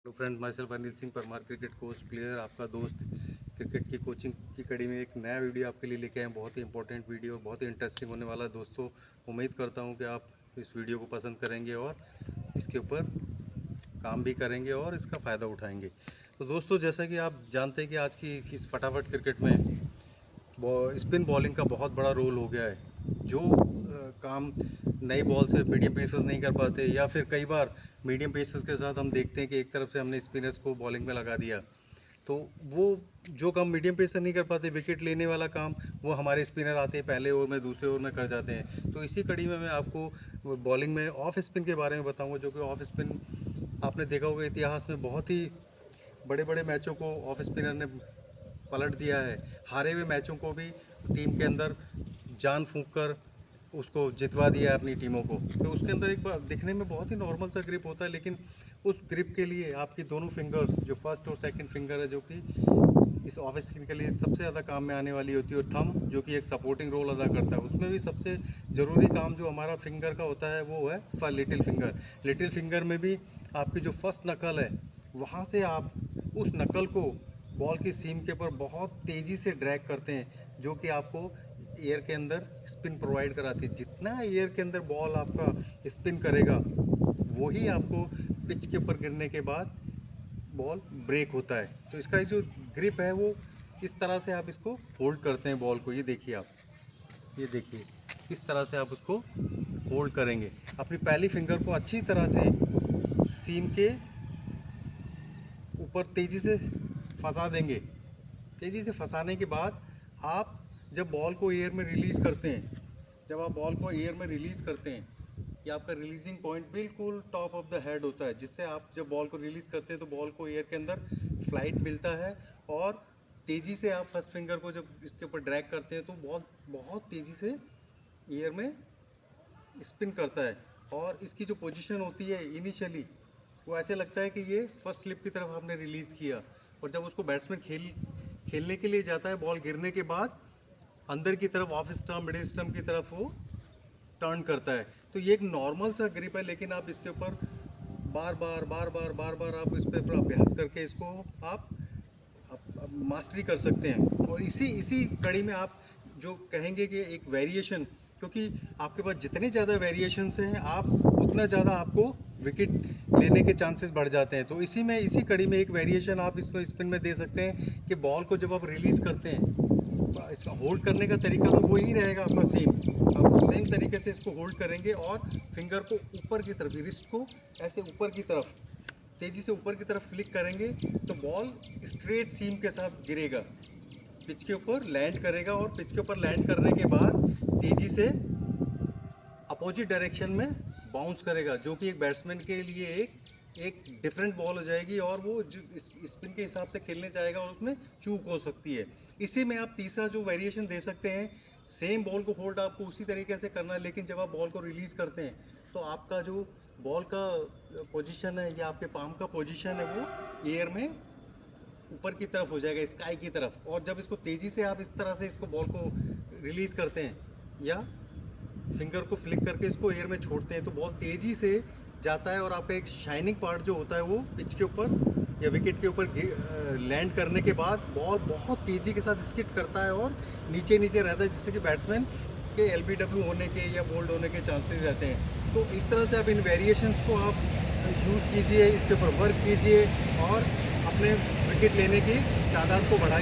Hello friend, my self Anil Singh Parmar, cricket coach player, आपका दोस्त। Cricket की कोचिंग की कड़ी में एक नया वीडियो आपके लिए लेके आए हैं। बहुत ही इंपॉर्टेंट वीडियो, बहुत ही इंटरेस्टिंग होने वाला है दोस्तों। उम्मीद करता हूं कि आप इस वीडियो को पसंद करेंगे और इसके ऊपर काम भी करेंगे और इसका फ़ायदा उठाएंगे। तो दोस्तों, जैसा कि आप जानते हैं कि आज की इस फटाफट क्रिकेट में स्पिन बॉलिंग का बहुत बड़ा रोल हो गया है। जो काम नई बॉल से मीडियम पेसर्स नहीं कर पाते, या फिर कई बार मीडियम पेसर्स के साथ हम देखते हैं कि एक तरफ से हमने स्पिनर्स को बॉलिंग में लगा दिया, तो वो जो काम मीडियम पेसर नहीं कर पाते, विकेट लेने वाला काम, वो हमारे स्पिनर आते हैं पहले ओवर में, दूसरे ओवर में कर जाते हैं। तो इसी कड़ी में मैं आपको बॉलिंग में ऑफ स्पिन के बारे में बताऊंगा। जो कि ऑफ स्पिन आपने देखा होगा इतिहास में, बहुत ही बड़े बड़े मैचों को ऑफ स्पिनर ने पलट दिया है। हारे हुए मैचों को भी टीम के अंदर जान फूंक कर उसको जितवा दिया है अपनी टीमों को। तो उसके अंदर एक बार दिखने में बहुत ही नॉर्मल सा ग्रिप होता है, लेकिन उस ग्रिप के लिए आपकी दोनों फिंगर्स, जो फर्स्ट और सेकंड फिंगर है, जो कि इस ऑफ स्पिन के लिए सबसे ज़्यादा काम में आने वाली होती है, और थंब जो कि एक सपोर्टिंग रोल अदा करता है, उसमें भी सबसे ज़रूरी काम जो हमारा फिंगर का होता है वो है लिटिल फिंगर। लिटिल फिंगर में भी आपकी जो फर्स्ट नकल है, वहाँ से आप उस नकल को बॉल की सीम के ऊपर बहुत तेज़ी से ड्रैग करते हैं, जो कि आपको एयर के अंदर स्पिन प्रोवाइड कराती है। जितना एयर के अंदर बॉल आपका स्पिन करेगा, वही आपको पिच के ऊपर गिरने के बाद बॉल ब्रेक होता है। तो इसका जो ग्रिप है वो इस तरह से आप इसको होल्ड करते हैं बॉल को। ये देखिए आप, ये देखिए इस तरह से आप उसको होल्ड करेंगे। अपनी पहली फिंगर को अच्छी तरह से सीम के ऊपर तेज़ी से फंसा देंगे। तेज़ी से फंसाने के बाद आप जब बॉल को एयर में रिलीज़ करते हैं, जब आप बॉल को एयर में रिलीज़ करते हैं, ये आपका रिलीजिंग पॉइंट बिल्कुल टॉप ऑफ द हेड होता है, जिससे आप जब बॉल को रिलीज़ करते हैं तो बॉल को एयर के अंदर फ्लाइट मिलता है, और तेज़ी से आप फर्स्ट फिंगर को जब इसके ऊपर ड्रैग करते हैं तो बॉल बहुत तेज़ी से एयर में स्पिन करता है। और इसकी जो पोजीशन होती है इनिशियली, वो ऐसे लगता है कि ये फर्स्ट स्लिप की तरफ आपने रिलीज़ किया, और जब उसको बैट्समैन खेलने के लिए जाता है, बॉल गिरने के बाद अंदर की तरफ ऑफ स्टंप, मिडिल स्टंप की तरफ वो टर्न करता है। तो ये एक नॉर्मल सा ग्रिप है, लेकिन आप इसके ऊपर बार बार आप इस पर अभ्यास करके इसको आप मास्टरी कर सकते हैं। और इसी कड़ी में आप जो कहेंगे कि एक वेरिएशन, क्योंकि आपके पास जितने ज़्यादा वेरिएशंस हैं, आप उतना ज़्यादा आपको विकेट लेने के चांसेस बढ़ जाते हैं। तो इसी कड़ी में एक वेरिएशन आप इसमें स्पिन में दे सकते हैं कि बॉल को जब आप रिलीज़ करते हैं, इसका होल्ड करने का तरीका तो वही रहेगा आपका सेम। आप सेम तरीके से इसको होल्ड करेंगे और फिंगर को ऊपर की तरफ, रिस्ट को ऐसे ऊपर की तरफ तेज़ी से ऊपर की तरफ फ्लिक करेंगे, तो बॉल स्ट्रेट सीम के साथ गिरेगा, पिच के ऊपर लैंड करेगा, और पिच के ऊपर लैंड करने के बाद तेज़ी से अपोजिट डायरेक्शन में बाउंस करेगा, जो कि एक बैट्समैन के लिए एक डिफरेंट बॉल हो जाएगी, और वो स्पिन के हिसाब से खेलने जाएगा और उसमें चूक हो सकती है। इसी में आप तीसरा जो वेरिएशन दे सकते हैं, सेम बॉल को होल्ड आपको उसी तरीके से करना है, लेकिन जब आप बॉल को रिलीज़ करते हैं तो आपका जो बॉल का पोजीशन है, या आपके पाम का पोजीशन है, वो एयर में ऊपर की तरफ हो जाएगा, स्काई की तरफ। और जब इसको तेज़ी से आप इस तरह से इसको बॉल को रिलीज़ करते हैं, या फिंगर को फ्लिक करके इसको एयर में छोड़ते हैं, तो बॉल तेज़ी से जाता है, और आपका एक शाइनिंग पार्ट जो होता है वो पिच के ऊपर या विकेट के ऊपर लैंड करने के बाद बॉल बहुत तेज़ी के साथ स्किट करता है और नीचे रहता है, जिससे कि बैट्समैन के LBW होने के या बोल्ड होने के चांसेस रहते हैं। तो इस तरह से आप इन वेरिएशंस को आप यूज़ कीजिए, इसके ऊपर वर्क कीजिए, और अपने विकेट लेने की तादाद को बढ़ाइए।